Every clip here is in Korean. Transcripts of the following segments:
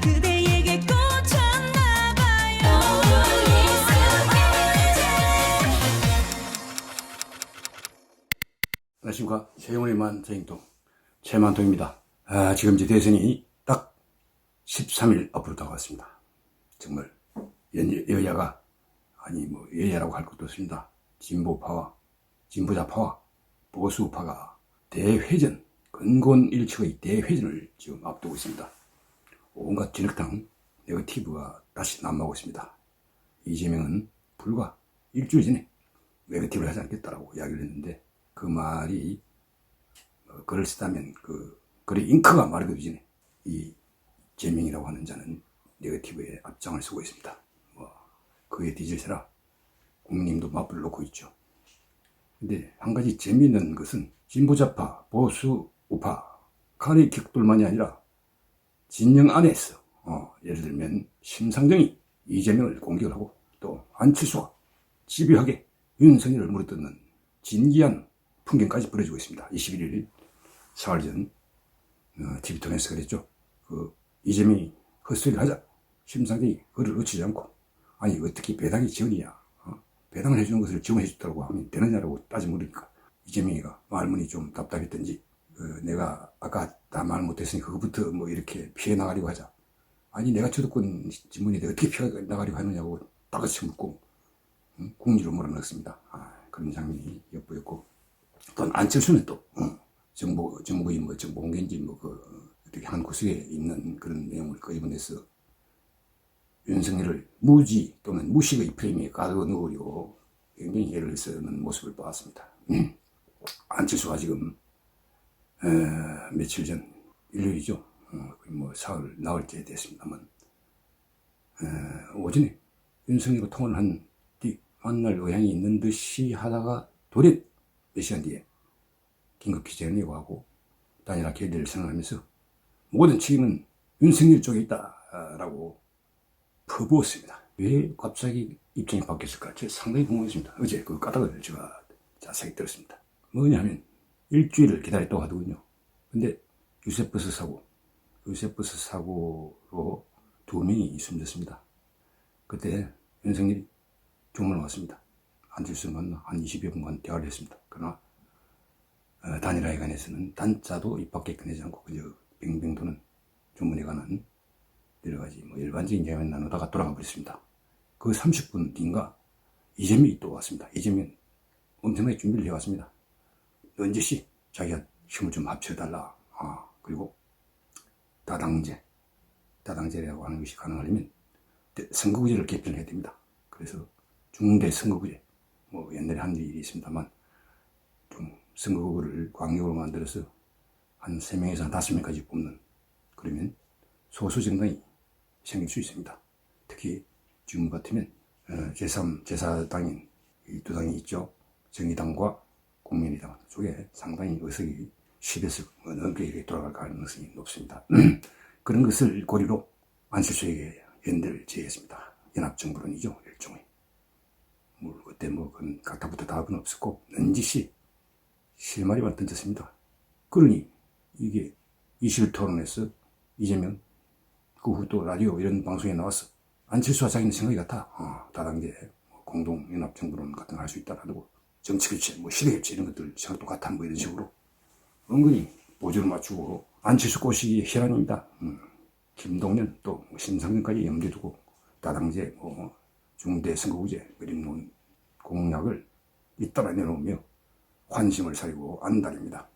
그대에게 꽂혔나봐요. 안녕하십니까. 최영훈의 만생동 최만동입니다. 지금 이제 대선이 딱 13일 앞으로 다가왔습니다. 정말 여야가 아니 뭐 여야라고 할 것도 없습니다. 진보파와 진보좌파와 보수파가 대회전, 근본일치의 대회전을 지금 앞두고 있습니다. 온갖 진흙탕 네거티브가 다시 난무하고 있습니다. 이재명은 불과 일주일 전에 네거티브를 하지 않겠다라고 이야기를 했는데 그 말이 글을 쓰다면 그 글의 잉크가 마르기 전에 이 재명이라고 하는 자는 네거티브에 앞장을 서고 있습니다. 그에 뒤질세라 국민님도 맞불을 놓고 있죠. 근데 한 가지 재미있는 것은 진보좌파, 보수, 우파 간의 격돌만이 아니라 진영 안에서 예를 들면 심상정이 이재명을 공격을 하고 또 안철수가 집요하게 윤석열을 물어뜯는 진기한 풍경까지 벌어지고 있습니다. 21일 사흘 전 TV 통해서 그랬죠. 이재명이 헛소리를 하자 심상정이 그를 어치지 않고 아니 어떻게 배당이 지원이냐, 배당을 해주는 것을 지원해 줬다고 하면 되느냐라고 따져 물으니까 이재명이가 말문이 좀 답답했던지 내가 아까 다 말 못했으니 그것부터 뭐 이렇게 피해 나가려고 하자. 아니 내가 주도권 질문인데 어떻게 피해 나가려고 하느냐고 따가치 묻고 궁지로 몰아넣었습니다. 그런 장면이 엿보였고 또 안철수는 또 정보의 뭐 정보 공개인지 어떻게 한 구석에 있는 그런 내용을 꺼집어내서 윤석열을 무지 또는 무식의 프레임에 가둬 넣으려고 굉장히 애를 쓰는 모습을 보았습니다. 안철수가 지금 며칠 전 일요일이죠. 사흘 나흘 째 됐습니다만 오전에 윤석열과 통화를 한 뒤 만날 의향이 있는 듯이 하다가 돌연 몇 시간 뒤에 긴급 기자회견을 예고하고 단일화 결의를 선언하면서 모든 책임은 윤석열 쪽에 있다라고 퍼부었습니다. 왜 갑자기 입장이 바뀌었을까? 제가 상당히 궁금했습니다. 어제 그 까닭을 제가 자세히 들었습니다. 뭐냐면 일주일을 기다렸다고 하더군요. 근데 유세버스 사고로 2명이 숨졌습니다. 그때 윤석열이 조문을 왔습니다. 안철수를 만나 한 20여 분간 대화를 했습니다. 그러나 단일화에 관해서는 단자도 입 밖에 꺼내지 않고 그저 빙빙 도는 조문에 관한 여러 가지 일반적인 이야기를 나누다가 돌아가 버렸습니다. 그 30분 뒤인가 이재명이 또 왔습니다. 이재명 엄청나게 준비를 해왔습니다. 넌지시 자기가 힘을 좀 합쳐달라. 그리고 다당제라고 하는 것이 가능하려면 선거구제를 개편해야 됩니다. 그래서 중대 선거구제, 옛날에 한 일이 있습니다만 좀 선거구를 광역으로 만들어서 한 3명에서 한 5명까지 뽑는, 그러면 소수 정당이 생길 수 있습니다. 특히 지금 같으면 제3, 제4당인 이 두 당이 있죠. 정의당과 국민의당 쪽에 상당히 의석이 10에서 넘게 돌아갈 가능성이 높습니다. 그런 것을 고리로 안철수에게 연대를 제의했습니다. 연합정부론이죠, 일종의. 그때 그건 각다부터 답은 없었고 넌지시 실마리만 던졌습니다. 그러니 이게 20일 토론에서 이재명 그 후 또 라디오 이런 방송에 나와서 안철수와 자기는 생각이 같아. 다당제 공동연합정부론 같은 거 할 수 있다라고 정치교체, 시대교체 이런 것들 생각 똑같아 이런 식으로 은근히 보조를 맞추고 안철수 꼬시기 혈안입니다. 김동연 또 심상정까지 염두에 두고 다당제 중대 선거구제 이런 공약을 잇따라 내놓으며 환심을 사리고 안달입니다.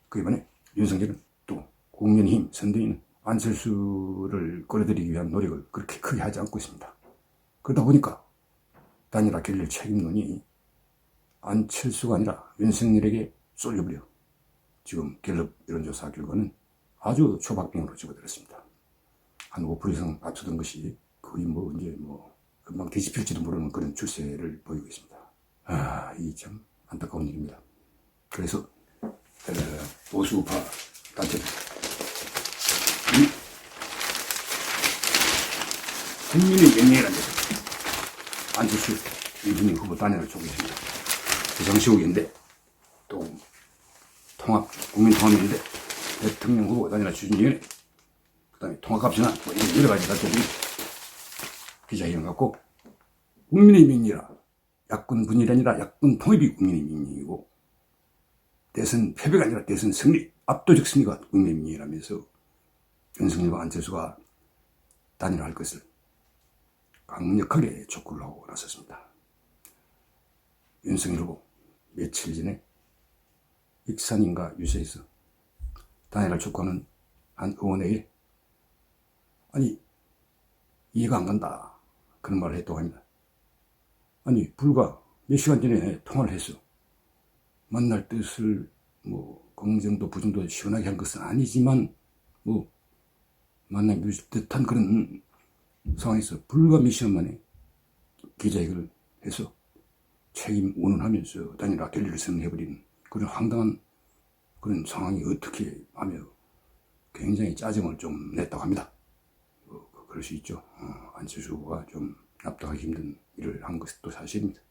그 이번에 윤석열은 또 국민의힘 선대위는 안철수를 끌어들이기 위한 노력을 그렇게 크게 하지 않고 있습니다. 그러다 보니까 단일화 결렬 책임론이 안철수가 아니라 윤석열에게 쏠려버려 지금 갤럽 여론조사 결과는 아주 초박빙으로 집어들었습니다. 한 5% 이상 앞서던 것이 거의 이제 금방 뒤집힐지도 모르는 그런 추세를 보이고 있습니다. 이 참 안타까운 일입니다. 그래서 보수파 단체들 국민의 명예라는 데서 안철수 이준희 후보 단일화를 쪼고 있습니다. 비상시국인데 또 국민통합연대 대통령 후보 단일화 추진위원회 그 다음에 통합합시나 뭐 이런 여러 가지 가지고 기자회견 갖고 국민의 명령이라 야권 분열이 아니라 야권 통합이 국민의 명령이고 대선 패배가 아니라 대선 승리 압도적 승리가 국민의 명령이라면서 윤석열과 안철수가 단일화할 것을 강력하게 촉구를 하고 나섰습니다. 윤석열 후보 며칠 전에 익산인가 유세에서 단일화를 촉구하는 한 의원에게 아니 이해가 안 간다 그런 말을 했다고 합니다. 아니 불과 몇 시간 전에 통화를 했어. 만날 뜻을 뭐 긍정도 부정도 시원하게 한 것은 아니지만 뭐 만나기 이룰 듯한 그런 상황에서 불과 몇 시간 만에 기자회견을 해서 책임 운운하면서 단일화 결의를 선언해버리는 그런 황당한 그런 상황이 어떻게 하며 굉장히 짜증을 좀 냈다고 합니다. 그럴 수 있죠. 안철수 후보가 좀 납득하기 힘든 일을 한 것도 사실입니다.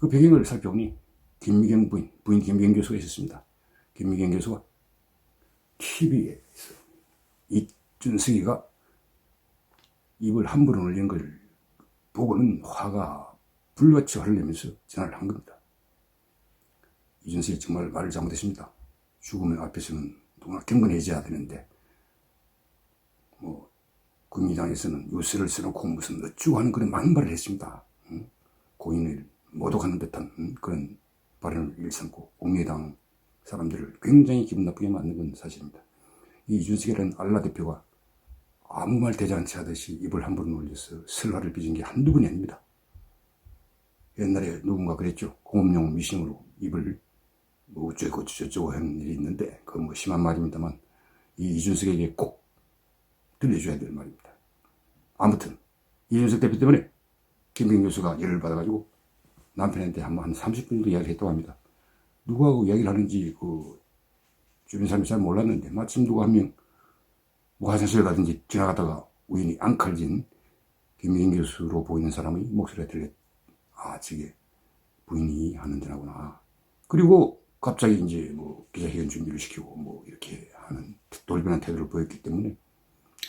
그 배경을 살펴보니 김미경 부인 김미경 교수가 있었습니다. 김미경 교수가 TV에서 이준석이가 입을 함부로 놀린 걸 보고는 화가 불같이 화를 내면서 전화를 한 겁니다. 이준석이 정말 말을 잘못했습니다. 죽으면 앞에서는 누구나 경건해져야 되는데 뭐 국민당에서는 요새를 써놓고 무슨 어쩌고 하는 그런 만발을 했습니다. 고인을 모독하는 듯한 그런 발언을 일삼고 국민당 사람들을 굉장히 기분 나쁘게 만든 건 사실입니다. 이 이준석이라는 알라 대표가 아무 말 대잔치 하듯이 입을 함부로 놀려서 설화를 빚은 게 한두 번이 아닙니다. 옛날에 누군가 그랬죠. 공업용 미싱으로 입을 뭐 어쩌고 저쩌고 하는 일이 있는데 그건 뭐 심한 말입니다만 이 이준석에게 꼭 들려줘야 될 말입니다. 아무튼 이준석 대표 때문에 김경 교수가 열을 받아가지고 남편한테 한 30분 정도 이야기를 했다고 합니다. 누구하고 이야기를 하는지 그 주변 사람이 잘 몰랐는데 마침 누가 한 명 뭐 화장실 가든지 지나가다가 우연히 앙칼진 김경 교수로 보이는 사람의 목소리가 들렸. 아 저게 부인이 하는 데나구나. 그리고 갑자기 이제 뭐 기자회견 준비를 시키고 뭐 이렇게 하는 돌변한 태도를 보였기 때문에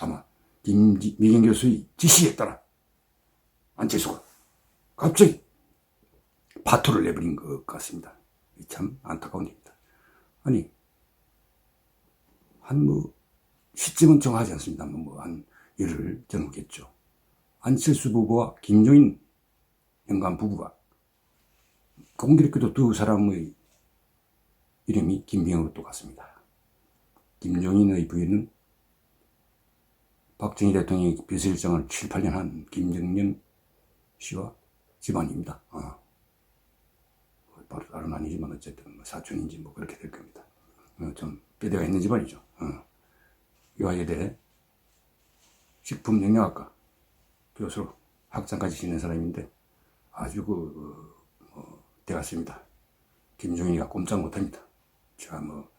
아마 김미경 교수의 지시에 따라 안철수가 갑자기 파토를 내버린 것 같습니다. 참 안타까운 일입니다. 아니 한 뭐 시점은 정하지 않습니다만 뭐 한 열흘 전후겠죠. 안철수 부부와 김종인 영감 부부가 공교롭게도 두 사람의 이름이 김미경으로 또 같습니다. 김종인의 부인은 박정희 대통령이 비서실장을 7, 8년 한 김정년 씨와 집안입니다. 바로 다른 아니지만 어쨌든 뭐 사촌인지 뭐 그렇게 될 겁니다. 좀 뼈대가 있는 집안이죠. 유아여대 식품영양학과 교수로 학장까지 지낸 사람인데 아주 대같습니다. 김종인이가 꼼짝 못합니다. 제가 뭐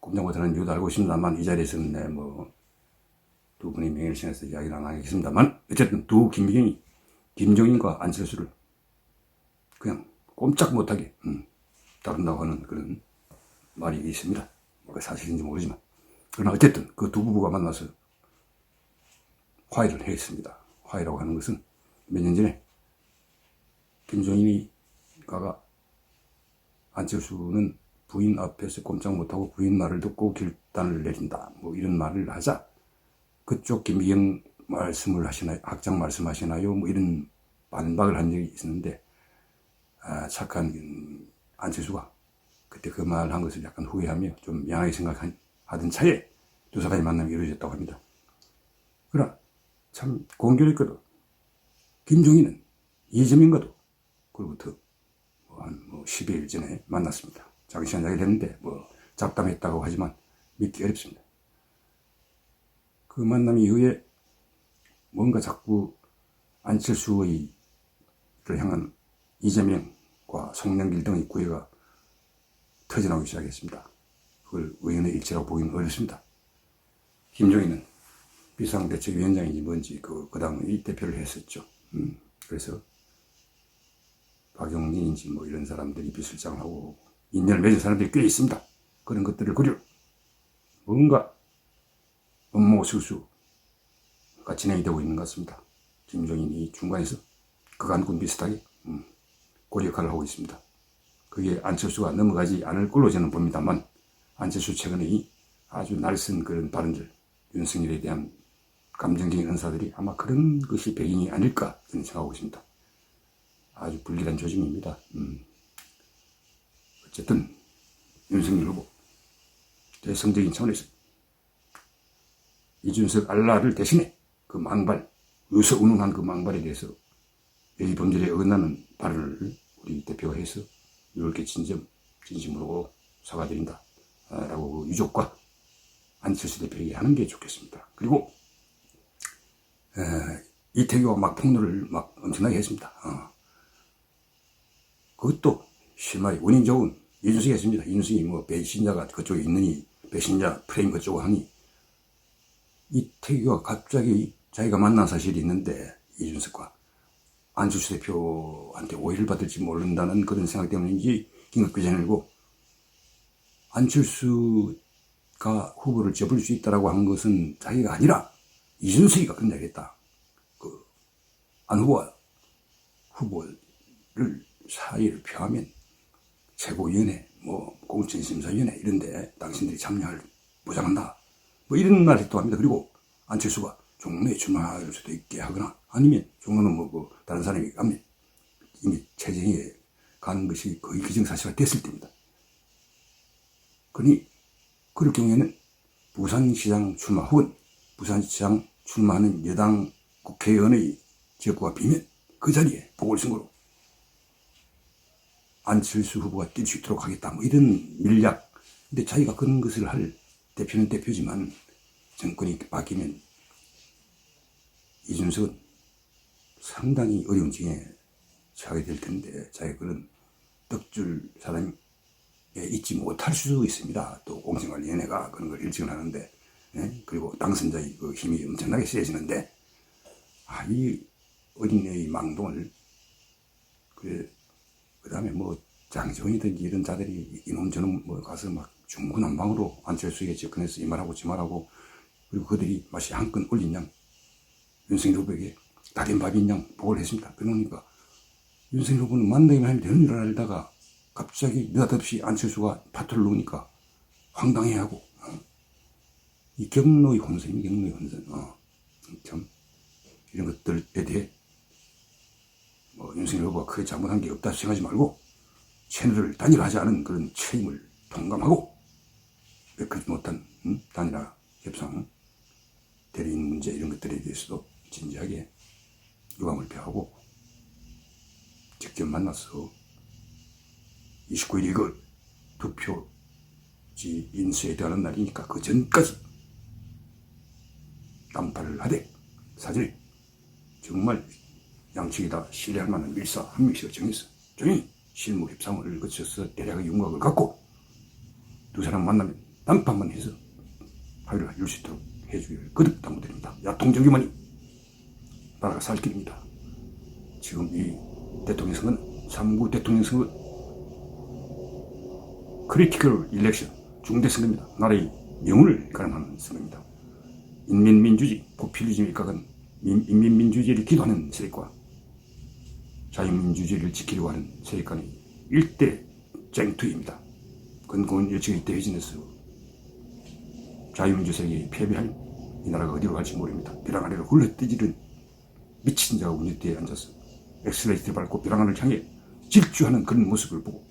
꼼짝 못하는 이유도 알고 있습니다만 이 자리에서는 뭐 두 분의 명예를 신어서 이야기를 안 하겠습니다만 어쨌든 두 김미경이 김종인과 안철수를 그냥 꼼짝 못하게 다룬다고 하는 그런 말이 있습니다. 뭐가 사실인지 모르지만 그러나 어쨌든 그 두 부부가 만나서 화해를 했습니다. 화해라고 하는 것은 몇 년 전에 김종인이 가가 안철수는 부인 앞에서 꼼짝 못하고 부인 말을 듣고 결단을 내린다 뭐 이런 말을 하자 그쪽 김미경 말씀을 하시나요? 학장 말씀하시나요? 뭐 이런 반박을 한 적이 있었는데 착한 안철수가 그때 그 말 한 것을 약간 후회하며 좀 양하게 생각하던 차에 두 사람의 만남이 이루어졌다고 합니다. 그러나 참 공교롭게도 김종인은 이재명과도 그로부터 한 10일 전에 만났습니다. 장시간 이야기를 했는데 뭐 잡담했다고 하지만 믿기 어렵습니다. 그 만남 이후에 뭔가 자꾸 안철수의 향한 이재명과 송영길 등의 구애가 터져나오기 시작했습니다. 그걸 의원의 일치라고 보기는 어렵습니다. 김종인은 비상대책위원장인지 뭔지 그 당의 대표를 했었죠. 그래서 박용진인지 뭐 이런 사람들이 비서실장하고 인연을 맺은 사람들이 꽤 있습니다. 그런 것들을 고려 뭔가 음모 술수가 진행이 되고 있는 것 같습니다. 김종인이 중간에서 그간군 비슷하게 고리 역할을 하고 있습니다. 그게 안철수가 넘어가지 않을 걸로 저는 봅니다만, 안철수 최근의 아주 날쌘 그런 발언들, 윤석열에 대한 감정적인 은사들이 아마 그런 것이 배경이 아닐까 저는 생각하고 있습니다. 아주 불길한 조짐입니다. 어쨌든 윤석열 후보 대성적인 차원에서 이준석 알라를 대신해 그 망발, 의석운운한 그 망발에 대해서 예의범절에 어긋나는 발언을 우리 대표가 해서 이렇게 진심으로 사과드린다 라고 그 유족과 안철수 대표에게 하는 게 좋겠습니다. 그리고 이태규와 막 폭로를 막 엄청나게 했습니다. 그것도 실마리 원인 적은 이준석이 했습니다. 이준석이 뭐 배신자가 그쪽에 있느니 배신자 프레임 그쪽에 하니, 이태규가 갑자기 자기가 만난 사실이 있는데 이준석과 안철수 대표한테 오해를 받을지 모른다는 그런 생각 때문인지 긴급히 전해고, 안철수가 후보를 접을 수 있다라고 한 것은 자기가 아니라 이준석이가 그런 이야기 했다. 안 후보와 후보를 사이를 표하면 최고위원회, 공천심사위원회 이런데 당신들이 참여할 보장한다. 이런 말을 또 합니다. 그리고 안철수가 종로에 출마할 수도 있게 하거나, 아니면 종로는 다른 사람이 가면 이미 최정희에 가는 것이 거의 기정사실화 됐을 때입니다. 그러니 그럴 경우에는 부산시장 출마 혹은 부산시장 출마하는 여당 국회의원의 지역구가 비면 그 자리에 보궐선거로 안철수 후보가 뛸 수 있도록 하겠다. 이런 밀약. 근데 자기가 그런 것을 할 대표는 대표지만 정권이 바뀌면 이준석은 상당히 어려운 징에 처하게 될 텐데, 자기가 그런 떡줄 사람에 있지 못할 수도 있습니다. 또 공정관리위원회가 그런 걸 일정을 하는데, 그리고 당선자의 그 힘이 엄청나게 세지는데, 이 어린애의 망동을, 그 다음에 장정이든지 이런 자들이 이놈 저놈 가서 막 중구난방으로 안철수에게 접근해서 이 말하고 저 말하고, 그리고 그들이 마치 한 건 올린 양 윤석열 후보에게 다된 밥인 양 보고를 했습니다. 그러니까 윤석열 후보는 만나기만 하면 되는 줄 알다가 갑자기 느닷없이 안철수가 파토를 놓으니까 황당해하고, 이 경로의 혼선입니다. 경로의 혼선. 참 이런 것들에 대해 윤석열 후보가 크게 잘못한 게 없다 생각하지 말고, 채널을 단일화하지 않은 그런 책임을 통감하고, 그렇지 못한 단일화 협상, 대리인 문제 이런 것들에 대해서도 진지하게 유감을 표하고 직접 만나서 29일 이걸 투표지 인수에 들어가는 날이니까 그 전까지 깜팔을 하되 사전에 정말 양측이 다 신뢰할 만한 일사 한 명씩 정해서 조용히 실무 협상을 거쳐서 대략의 윤곽을 갖고 두 사람 만나면 단판만 해서 합의를 이룰 수 있도록 해주기를 거듭 당부드립니다. 야통정규만이 나라가 살 길입니다. 지금 이 대통령 선거는 3구 대통령 선거 크리티컬 일렉션 중대 선거입니다. 나라의 명운을 가름하는 선거입니다. 인민민주주의, 포퓰리즘에 입각한 인민민주주의를 기도하는 세력과 자유민주주의를 지키려고 하는 세력 간의 일대 쟁투입니다. 건강한 여치가 이때 회진해서 자유민주 세력이 패배하면 이 나라가 어디로 갈지 모릅니다. 벼랑 아래로 굴러뜨지른 미친 자가 운전대에 앉아서 엑셀레이터를 밟고 벼랑 아래를 향해 질주하는 그런 모습을 보고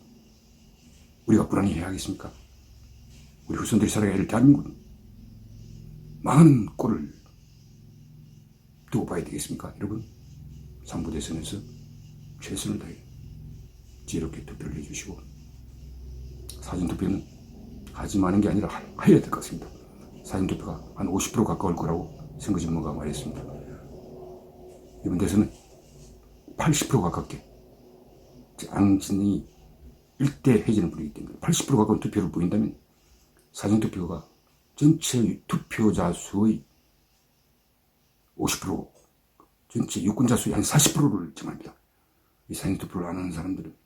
우리가 불안해해야 하겠습니까? 우리 후손들이 살아가야 할 대한민국은 망하는 꼴을 두고 봐야 되겠습니까? 여러분, 3부 대선에서 최선을 다해 지혜롭게 투표를 해주시고, 사전투표는 하지 마는 게 아니라 해야 될 것 같습니다. 사전투표가 한 50% 가까울 거라고 선거 전문가가 말했습니다. 이번 대선은 80% 가깝게 앙진이 일대 회전을 부리기 때문에 80% 가까운 투표를 보인다면 사전투표가 전체 투표자 수의 50%, 전체 유권자 수의 한 40%를 점합니다. 이 사전투표를 안 하는 사람들은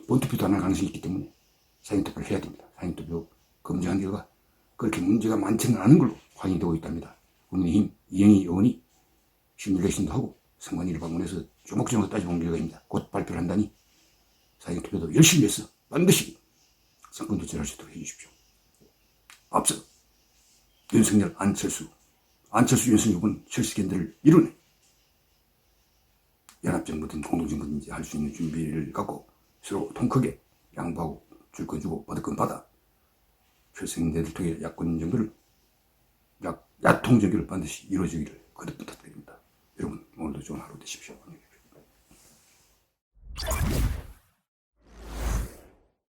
본투표도 안 할 가능성이 있기 때문에 사전투표를 해야 됩니다. 사전투표 검증한 결과 그렇게 문제가 많지는 않은 걸로 확인되고 있답니다. 국민의힘 이영희 의원이 심리레신도 하고 선관위를 방문해서 조목조목 따져본 결과입니다. 곧 발표를 한다니 사회적 투표도 열심히 해서 반드시 정권 도출할 수 있도록 해주십시오. 앞서 윤석열, 안철수, 윤석열 후보는 실시견들을 이루는 연합정부든 공동정부든지 할 수 있는 준비를 갖고 서로 통 크게 양보하고 줄 거 주고 받을 건 받아 결승대를 통해 야권 정부를 야통 정교를 반드시 이루어지기를 거듭 부탁드립니다. 여러분 오늘도 좋은 하루 되십시오. 안녕히 계십시오.